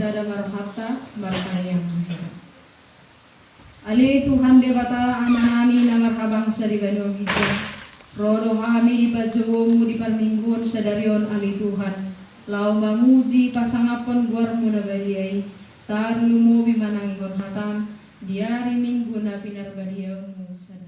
sada marhata markaryang mahera. Ali Tuhan debata amanami na marhabang sa ribano gidya. Frodo hami di pajomu di parminggun sadarion ali Tuhan. Lau mamuji pasangapon guarmu na baliyay. Tar lumubi mananggon hatam. Diari minggu na pinarbadiyamu sadarion.